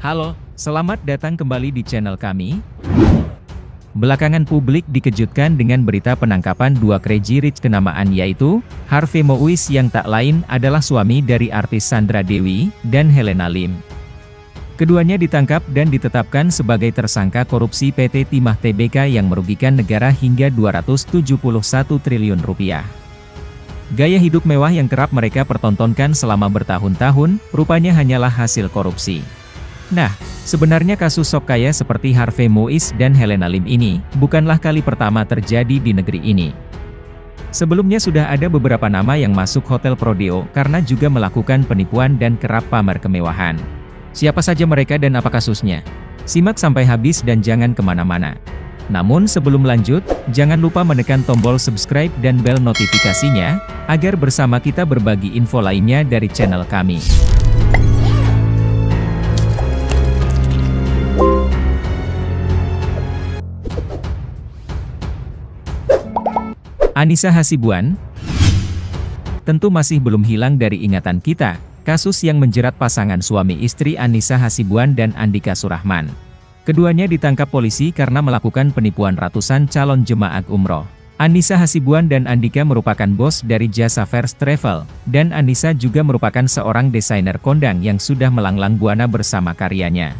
Halo, selamat datang kembali di channel kami. Belakangan publik dikejutkan dengan berita penangkapan dua crazy rich kenamaan yaitu, Harvey Moise yang tak lain adalah suami dari artis Sandra Dewi, dan Helena Lim. Keduanya ditangkap dan ditetapkan sebagai tersangka korupsi PT Timah Tbk yang merugikan negara hingga 271 triliun rupiah. Gaya hidup mewah yang kerap mereka pertontonkan selama bertahun-tahun, rupanya hanyalah hasil korupsi. Nah, sebenarnya kasus sok kaya seperti Harvey Moise dan Helena Lim ini, bukanlah kali pertama terjadi di negeri ini. Sebelumnya sudah ada beberapa nama yang masuk hotel Prodeo karena juga melakukan penipuan dan kerap pamer kemewahan. Siapa saja mereka dan apa kasusnya? Simak sampai habis dan jangan kemana-mana. Namun sebelum lanjut, jangan lupa menekan tombol subscribe dan bel notifikasinya, agar bersama kita berbagi info lainnya dari channel kami. Annisa Hasibuan tentu masih belum hilang dari ingatan kita, kasus yang menjerat pasangan suami istri Annisa Hasibuan dan Andika Surahman. Keduanya ditangkap polisi karena melakukan penipuan ratusan calon jemaah umroh. Annisa Hasibuan dan Andika merupakan bos dari jasa First Travel, dan Annisa juga merupakan seorang desainer kondang yang sudah melanglang buana bersama karyanya.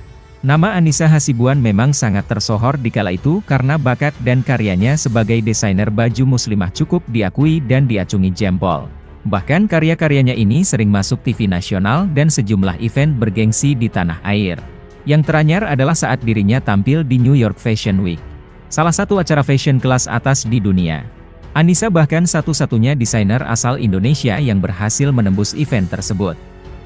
Nama Annisa Hasibuan memang sangat tersohor di kala itu karena bakat dan karyanya sebagai desainer baju muslimah cukup diakui dan diacungi jempol. Bahkan karya-karyanya ini sering masuk TV nasional dan sejumlah event bergengsi di tanah air. Yang teranyar adalah saat dirinya tampil di New York Fashion Week, salah satu acara fashion kelas atas di dunia. Annisa bahkan satu-satunya desainer asal Indonesia yang berhasil menembus event tersebut.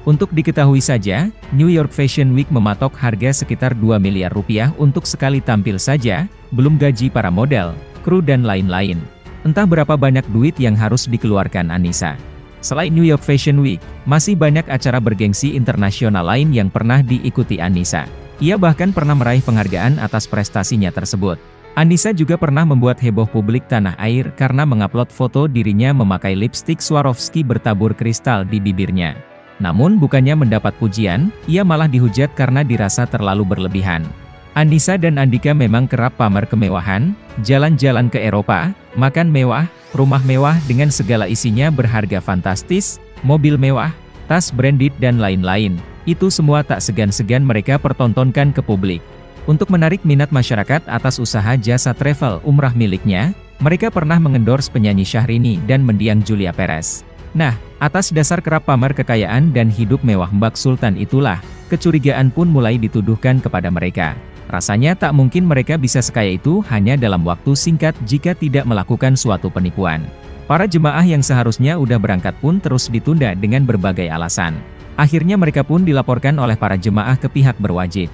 Untuk diketahui saja, New York Fashion Week mematok harga sekitar 2 miliar rupiah untuk sekali tampil saja, belum gaji para model, kru dan lain-lain. Entah berapa banyak duit yang harus dikeluarkan Annisa. Selain New York Fashion Week, masih banyak acara bergengsi internasional lain yang pernah diikuti Annisa. Ia bahkan pernah meraih penghargaan atas prestasinya tersebut. Annisa juga pernah membuat heboh publik tanah air karena mengupload foto dirinya memakai lipstik Swarovski bertabur kristal di bibirnya. Namun bukannya mendapat pujian, ia malah dihujat karena dirasa terlalu berlebihan. Annisa dan Andika memang kerap pamer kemewahan, jalan-jalan ke Eropa, makan mewah, rumah mewah dengan segala isinya berharga fantastis, mobil mewah, tas branded dan lain-lain. Itu semua tak segan-segan mereka pertontonkan ke publik. Untuk menarik minat masyarakat atas usaha jasa travel umrah miliknya, mereka pernah mengendorse penyanyi Syahrini dan mendiang Julia Perez. Nah, atas dasar kerap pamer kekayaan dan hidup mewah Mbak Sultan itulah, kecurigaan pun mulai dituduhkan kepada mereka. Rasanya tak mungkin mereka bisa sekaya itu hanya dalam waktu singkat jika tidak melakukan suatu penipuan. Para jemaah yang seharusnya udah berangkat pun terus ditunda dengan berbagai alasan. Akhirnya mereka pun dilaporkan oleh para jemaah ke pihak berwajib.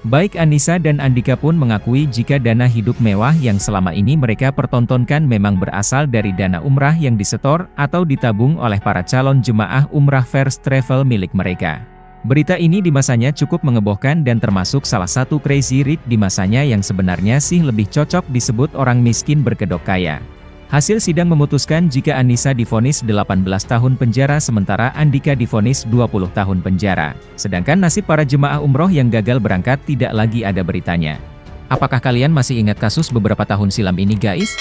Baik Annisa dan Andika pun mengakui jika dana hidup mewah yang selama ini mereka pertontonkan memang berasal dari dana umrah yang disetor atau ditabung oleh para calon jemaah umrah First Travel milik mereka. Berita ini di masanya cukup mengebohkan dan termasuk salah satu crazy rich di masanya yang sebenarnya sih lebih cocok disebut orang miskin berkedok kaya. Hasil sidang memutuskan jika Annisa divonis 18 tahun penjara sementara Andika divonis 20 tahun penjara. Sedangkan nasib para jemaah umroh yang gagal berangkat tidak lagi ada beritanya. Apakah kalian masih ingat kasus beberapa tahun silam ini guys?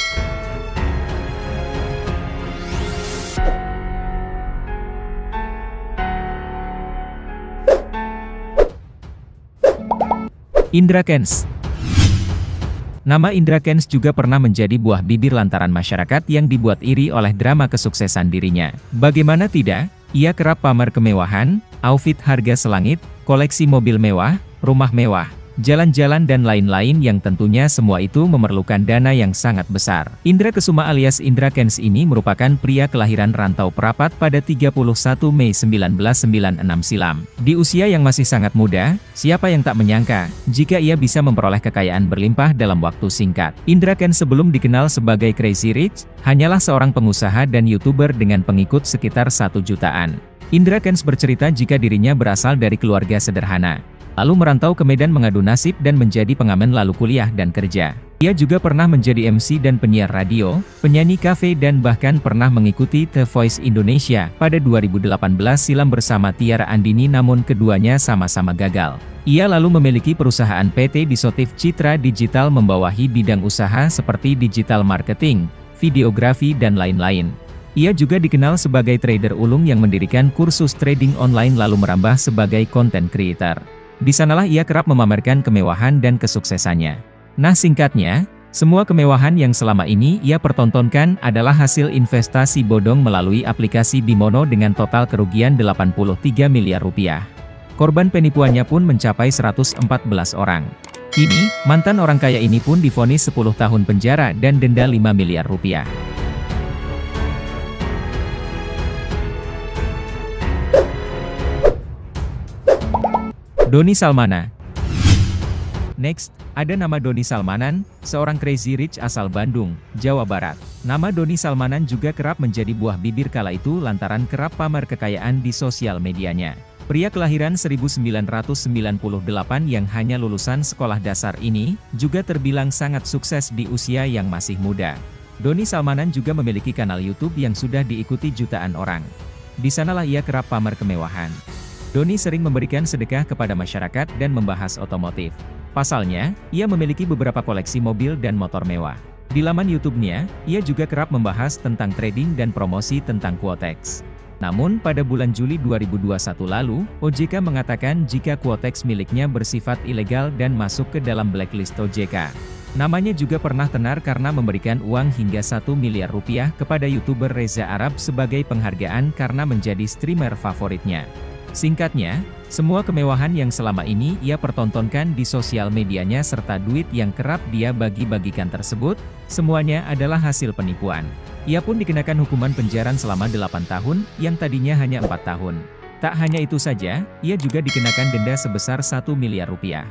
Indra Kents. Nama Indra Kents juga pernah menjadi buah bibir lantaran masyarakat yang dibuat iri oleh drama kesuksesan dirinya. Bagaimana tidak, ia kerap pamer kemewahan, outfit harga selangit, koleksi mobil mewah, rumah mewah, jalan-jalan dan lain-lain yang tentunya semua itu memerlukan dana yang sangat besar. Indra Kesuma alias Indra Kents ini merupakan pria kelahiran Rantau Perapat pada 31 Mei 1996 silam. Di usia yang masih sangat muda, siapa yang tak menyangka jika ia bisa memperoleh kekayaan berlimpah dalam waktu singkat. Indra Kents sebelum dikenal sebagai Crazy Rich, hanyalah seorang pengusaha dan YouTuber dengan pengikut sekitar 1 jutaan. Indra Kents bercerita jika dirinya berasal dari keluarga sederhana. Lalu merantau ke Medan mengadu nasib dan menjadi pengamen lalu kuliah dan kerja. Ia juga pernah menjadi MC dan penyiar radio, penyanyi kafe dan bahkan pernah mengikuti The Voice Indonesia pada 2018 silam bersama Tiara Andini, namun keduanya sama-sama gagal. Ia lalu memiliki perusahaan PT Disotif Citra Digital membawahi bidang usaha seperti digital marketing, videografi dan lain-lain. Ia juga dikenal sebagai trader ulung yang mendirikan kursus trading online lalu merambah sebagai content creator. Di sanalah ia kerap memamerkan kemewahan dan kesuksesannya. Nah, singkatnya, semua kemewahan yang selama ini ia pertontonkan adalah hasil investasi bodong melalui aplikasi Bimono dengan total kerugian 83 miliar rupiah. Korban penipuannya pun mencapai 114 orang. Kini, mantan orang kaya ini pun divonis 10 tahun penjara dan denda 5 miliar rupiah. Doni Salmana. Next, ada nama Doni Salmanan, seorang crazy rich asal Bandung, Jawa Barat. Nama Doni Salmanan juga kerap menjadi buah bibir kala itu lantaran kerap pamer kekayaan di sosial medianya. Pria kelahiran 1998 yang hanya lulusan sekolah dasar ini, juga terbilang sangat sukses di usia yang masih muda. Doni Salmanan juga memiliki kanal YouTube yang sudah diikuti jutaan orang. Di sanalah ia kerap pamer kemewahan. Doni sering memberikan sedekah kepada masyarakat dan membahas otomotif. Pasalnya, ia memiliki beberapa koleksi mobil dan motor mewah. Di laman YouTube-nya, ia juga kerap membahas tentang trading dan promosi tentang Quotex. Namun, pada bulan Juli 2021 lalu, OJK mengatakan jika Quotex miliknya bersifat ilegal dan masuk ke dalam blacklist OJK. Namanya juga pernah tenar karena memberikan uang hingga 1 miliar rupiah kepada YouTuber Reza Arab sebagai penghargaan karena menjadi streamer favoritnya. Singkatnya, semua kemewahan yang selama ini ia pertontonkan di sosial medianya serta duit yang kerap dia bagi-bagikan tersebut, semuanya adalah hasil penipuan. Ia pun dikenakan hukuman penjara selama 8 tahun, yang tadinya hanya 4 tahun. Tak hanya itu saja, ia juga dikenakan denda sebesar 1 miliar rupiah.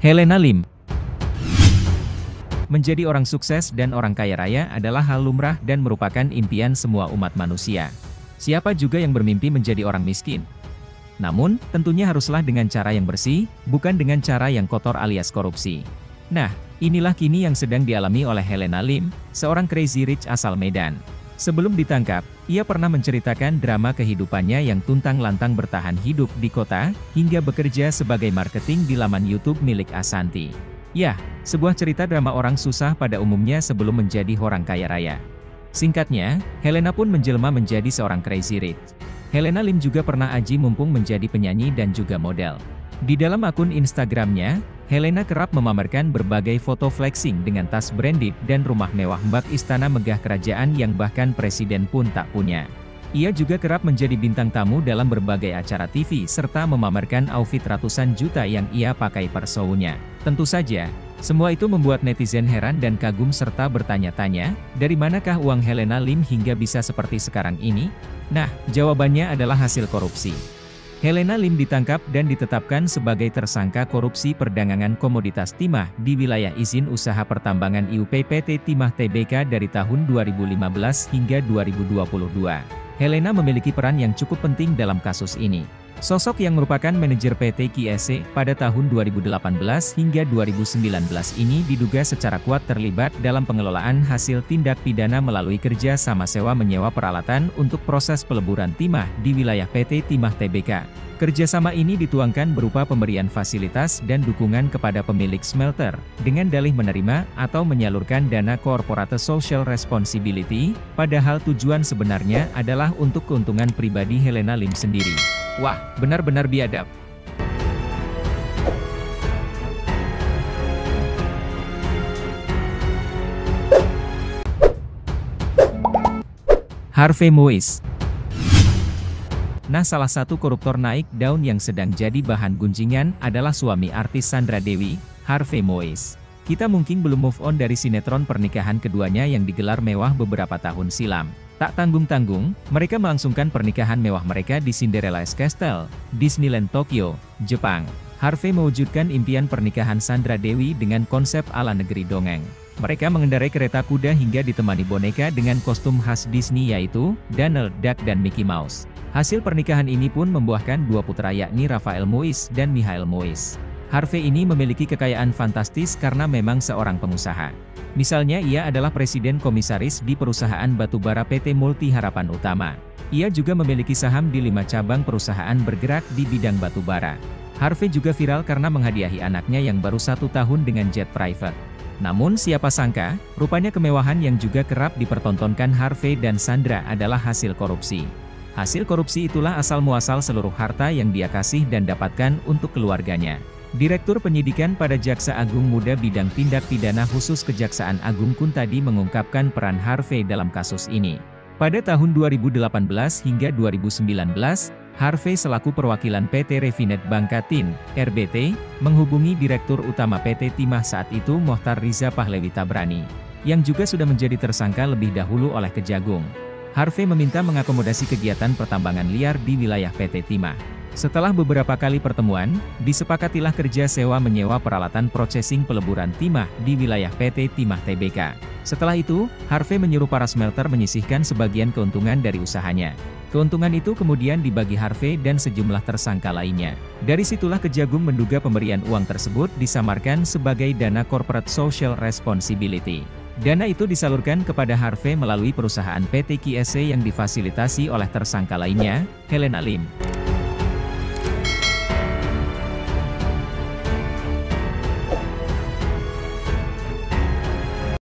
Helena Lim. Menjadi orang sukses dan orang kaya raya adalah hal lumrah dan merupakan impian semua umat manusia. Siapa juga yang bermimpi menjadi orang miskin? Namun, tentunya haruslah dengan cara yang bersih, bukan dengan cara yang kotor alias korupsi. Nah, inilah kini yang sedang dialami oleh Helena Lim, seorang crazy rich asal Medan. Sebelum ditangkap, ia pernah menceritakan drama kehidupannya yang tuntang-lantung bertahan hidup di kota, hingga bekerja sebagai marketing di laman YouTube milik Asanti. Ya, sebuah cerita drama orang susah pada umumnya sebelum menjadi orang kaya raya. Singkatnya, Helena pun menjelma menjadi seorang crazy rich. Helena Lim juga pernah aji mumpung menjadi penyanyi dan juga model. Di dalam akun Instagramnya, Helena kerap memamerkan berbagai foto flexing dengan tas branded dan rumah mewah bak istana megah kerajaan yang bahkan presiden pun tak punya. Ia juga kerap menjadi bintang tamu dalam berbagai acara TV serta memamerkan outfit ratusan juta yang ia pakai per show-nya. Tentu saja, semua itu membuat netizen heran dan kagum serta bertanya-tanya, dari manakah uang Helena Lim hingga bisa seperti sekarang ini? Nah, jawabannya adalah hasil korupsi. Helena Lim ditangkap dan ditetapkan sebagai tersangka korupsi perdagangan komoditas timah di wilayah izin usaha pertambangan IUP PT Timah Tbk dari tahun 2015 hingga 2022. Helena memiliki peran yang cukup penting dalam kasus ini. Sosok yang merupakan manajer PT KIEC pada tahun 2018 hingga 2019 ini diduga secara kuat terlibat dalam pengelolaan hasil tindak pidana melalui kerja sama sewa menyewa peralatan untuk proses peleburan timah di wilayah PT Timah Tbk. Kerjasama ini dituangkan berupa pemberian fasilitas dan dukungan kepada pemilik smelter, dengan dalih menerima atau menyalurkan dana corporate social responsibility, padahal tujuan sebenarnya adalah untuk keuntungan pribadi Helena Lim sendiri. Wah, benar-benar biadab. Harvey Moise. Nah, salah satu koruptor naik daun yang sedang jadi bahan gunjingan adalah suami artis Sandra Dewi, Harvey Moise. Kita mungkin belum move on dari sinetron pernikahan keduanya yang digelar mewah beberapa tahun silam. Tak tanggung-tanggung, mereka melangsungkan pernikahan mewah mereka di Cinderella's Castle, Disneyland Tokyo, Jepang. Harvey mewujudkan impian pernikahan Sandra Dewi dengan konsep ala negeri dongeng. Mereka mengendarai kereta kuda hingga ditemani boneka dengan kostum khas Disney yaitu Donald Duck dan Mickey Mouse. Hasil pernikahan ini pun membuahkan dua putra yakni Rafael Mois dan Michael Mois. Harvey ini memiliki kekayaan fantastis karena memang seorang pengusaha. Misalnya ia adalah presiden komisaris di perusahaan batubara PT Multi Harapan Utama. Ia juga memiliki saham di 5 cabang perusahaan bergerak di bidang batubara. Harvey juga viral karena menghadiahi anaknya yang baru 1 tahun dengan jet private. Namun siapa sangka, rupanya kemewahan yang juga kerap dipertontonkan Harvey dan Sandra adalah hasil korupsi. Hasil korupsi itulah asal-muasal seluruh harta yang dia kasih dan dapatkan untuk keluarganya. Direktur Penyidikan pada Jaksa Agung Muda Bidang Tindak Pidana Khusus Kejaksaan Agung Kuntadi mengungkapkan peran Harvey dalam kasus ini. Pada tahun 2018 hingga 2019, Harvey selaku perwakilan PT Refinet Bangkatin, RBT, menghubungi Direktur Utama PT Timah saat itu Mohtar Riza Pahlevi Tabrani, yang juga sudah menjadi tersangka lebih dahulu oleh Kejagung. Harvey meminta mengakomodasi kegiatan pertambangan liar di wilayah PT Timah. Setelah beberapa kali pertemuan, disepakatilah kerja sewa menyewa peralatan processing peleburan timah di wilayah PT Timah Tbk. Setelah itu, Harvey menyuruh para smelter menyisihkan sebagian keuntungan dari usahanya. Keuntungan itu kemudian dibagi Harvey dan sejumlah tersangka lainnya. Dari situlah Kejagung menduga pemberian uang tersebut disamarkan sebagai dana corporate social responsibility. Dana itu disalurkan kepada Harvey melalui perusahaan PT KSC yang difasilitasi oleh tersangka lainnya, Helena Lim.